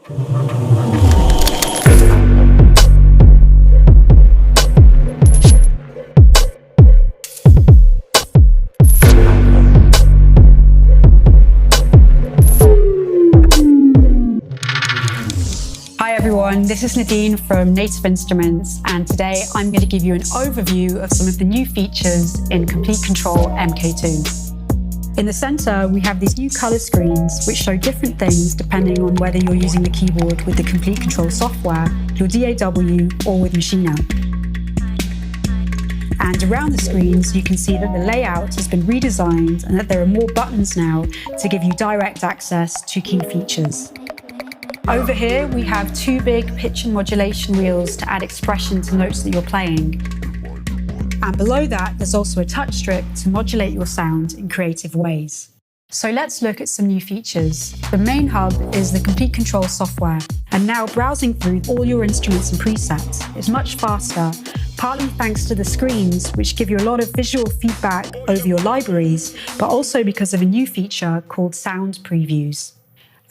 Hi everyone, this is Nadine from Native Instruments, and today I'm going to give you an overview of some of the new features in Komplete Kontrol Mk2. In the center, we have these new color screens which show different things depending on whether you're using the keyboard with the Komplete Kontrol software, your DAW, or with Machina. And around the screens, you can see that the layout has been redesigned and that there are more buttons now to give you direct access to key features. Over here, we have two big pitch and modulation wheels to add expression to notes that you're playing. And below that, there's also a touch strip to modulate your sound in creative ways. So let's look at some new features. The main hub is the Komplete Kontrol software, and now browsing through all your instruments and presets is much faster, partly thanks to the screens, which give you a lot of visual feedback over your libraries, but also because of a new feature called sound previews.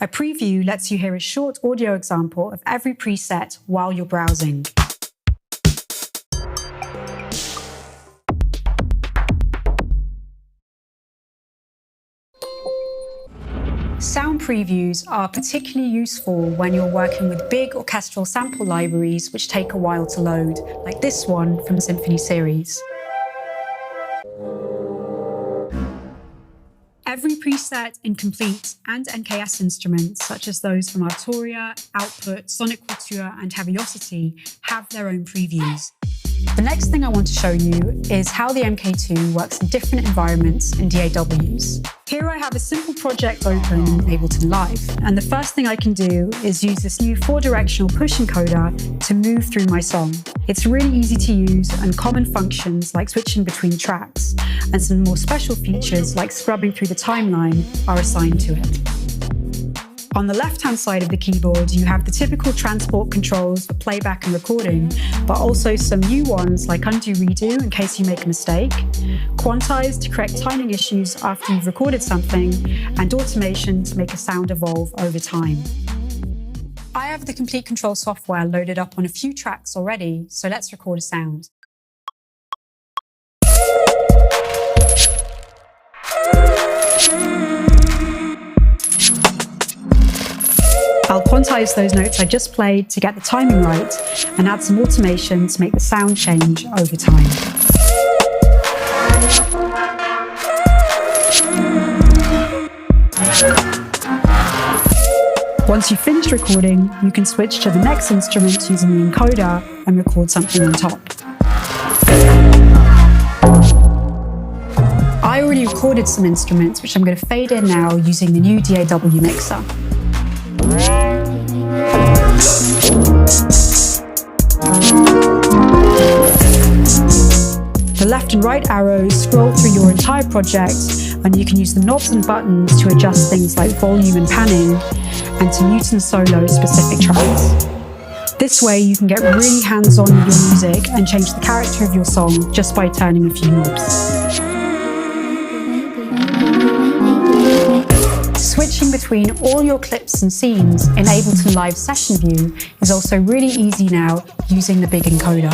A preview lets you hear a short audio example of every preset while you're browsing. Sound previews are particularly useful when you're working with big orchestral sample libraries which take a while to load, like this one from Symphony series. Every preset in Komplete and NKS instruments, such as those from Arturia, Output, Sonic Culture, and Heaviosity, have their own previews. The next thing I want to show you is how the Mk2 works in different environments in DAWs. Here I have a simple project open in Ableton Live, and the first thing I can do is use this new 4-directional push encoder to move through my song. It's really easy to use, and common functions like switching between tracks and some more special features like scrubbing through the timeline are assigned to it. On the left-hand side of the keyboard, you have the typical transport controls for playback and recording, but also some new ones like undo redo in case you make a mistake, quantize to correct timing issues after you've recorded something, and automation to make a sound evolve over time. I have the Komplete Kontrol software loaded up on a few tracks already, so let's record a sound. I'll quantize those notes I just played to get the timing right and add some automation to make the sound change over time. Once you've finished recording, you can switch to the next instrument using the encoder and record something on top. I already recorded some instruments, which I'm going to fade in now using the new DAW mixer. The left and right arrows scroll through your entire project, and you can use the knobs and buttons to adjust things like volume and panning, and to mute and solo specific tracks. This way you can get really hands-on with your music and change the character of your song just by turning a few knobs. Switching between all your clips and scenes in Ableton Live Session View is also really easy now using the big encoder.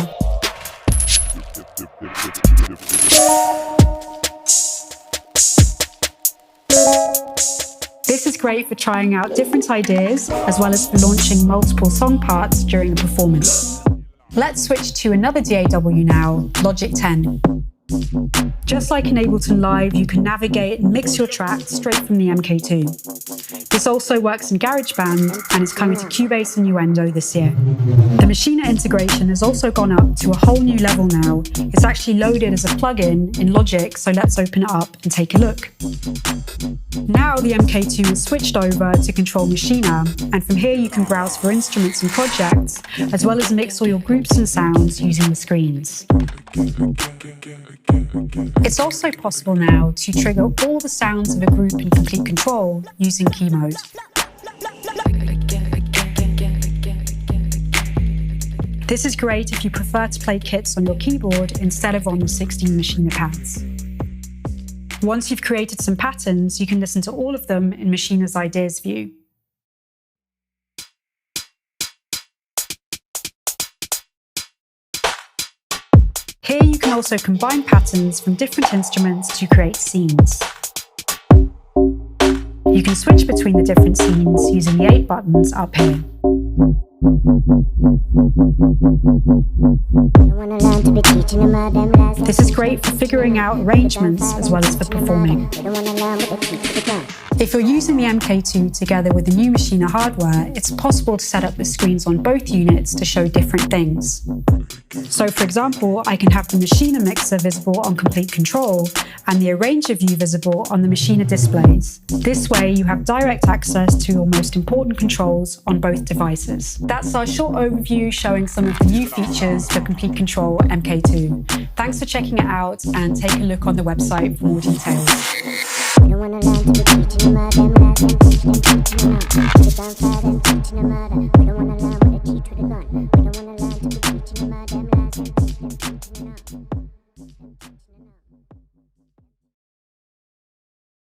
This is great for trying out different ideas as well as for launching multiple song parts during a performance. Let's switch to another DAW now, Logic 10. Just like in Ableton Live, you can navigate and mix your tracks straight from the Mk2. This also works in GarageBand and is coming to Cubase and Nuendo this year. The Machina integration has also gone up to a whole new level now. It's actually loaded as a plugin in Logic, so let's open it up and take a look. Now the Mk2 is switched over to Kontrol Machina, and from here you can browse for instruments and projects, as well as mix all your groups and sounds using the screens. It's also possible now to trigger all the sounds of a group in Komplete Kontrol using key mode. This is great if you prefer to play kits on your keyboard instead of on the 16 Machina pads. Once you've created some patterns, you can listen to all of them in Machina's Ideas view. Here you can also combine patterns from different instruments to create scenes. You can switch between the different scenes using the 8 buttons up here. This is great for figuring out arrangements as well as for performing. If you're using the Mk2 together with the new Machina hardware, it's possible to set up the screens on both units to show different things. So for example, I can have the Machina mixer visible on Komplete Kontrol and the Arranger view visible on the Machina displays. This way you have direct access to your most important controls on both devices. That's our short overview showing some of the new features for Komplete Kontrol Mk2. Thanks for checking it out and take a look on the website for more details. I don't wanna learn to be teaching them, them, them, teaching them, teaching them, teaching them, teaching them, I don't wanna learn what they teach with the